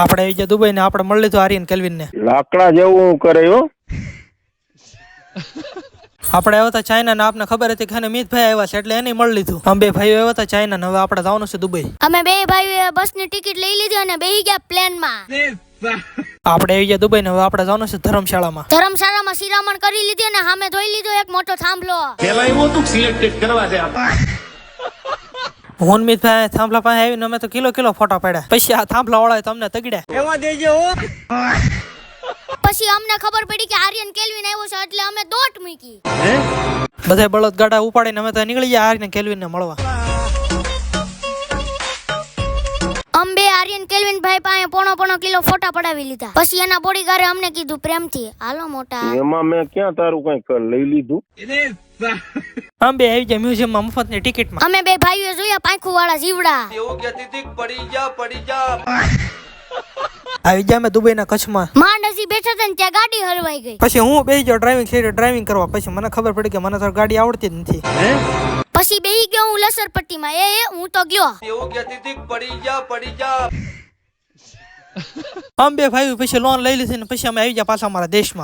આપણે આવી ગયા દુબઈ ને આપણે મળી લીધું આર્યન કેલ્વિન ને. લાકડા જેવું કરે હો. આપણે આવ્યા હતા ચાઇના ને આપને ખબર હતી કે મિતભાઈ આવ્યા છે એટલે એને મળી લીધું. અમે બે ભાઈઓ આવ્યા હતા ચાઇના ને હવે આપણે જવાનું છે દુબઈ. અમે બે ભાઈઓએ બસની ટિકિટ લઈ લીધી અને બેહી ગયા પ્લેનમાં. આપણે આવી ગયા દુબઈ ને હવે આપણે જવાનું છે ધર્મશાળામાં. ધર્મશાળામાં શિરામણ કરી લીધી અને સામે જોઈ લીધો એક મોટો થાંભલો. પેલા એવું હતું સિલેક્ટેડ કરવા છે હું મિતભાઈ થાંભલા પાસે આવીને અમે તો કિલો ફોટા પાડ્યા. પછી આ થાંભલા વાળા તમને તગડ્યા. એમાં દેજો હો. પછી અમને ખબર પડી કે આર્યન કેલ્વિન આવ્યો છે એટલે અમે દોટ મૂકી. બધા બળદ ગાડા ઉપાડીને અમે તો નીકળી ગયા આર્યન કેલ્વિન ને મળવા. અમે બે આર્યન કેલ્વિન ભાઈ પાસે પોણો કિલો ફોટા પડાવી લીધા. પછી એના બોડીગાર્ડે અમને કીધું પ્રેમથી હાલો મોટા. એમાં મેં ક્યાં તારું કઈક લઈ લીધું. અમે બે આવી ગયા મ્યુઝિયમ માં મફતની ટિકિટમાં. અમે બે ભાઈઓ જોયા પાંખું વાળા જીવડા. એવું કહેતી હતી પડી જા. આવી ગયા અમે દુબઈ ના કચ્છમાં. માંડ હજી બેઠા હતા ને ત્યાં ગાડી હલવાઈ ગઈ. પછી હું બેસી ગયો ડ્રાઇવિંગ સીટે ડ્રાઇવિંગ કરવા. પછી મને ખબર પડી કે મને તો ગાડી આવડતી જ નથી. પછી બેહી ગયો હું લસરપટ્ટીમાં. હું તો ગયો. એવું કહેતી હતી પડી જા. અમે બે ભાઈઓ પછી લોન લઈ લીધી ને પછી અમે આવી ગયા પાછા અમારા દેશમાં.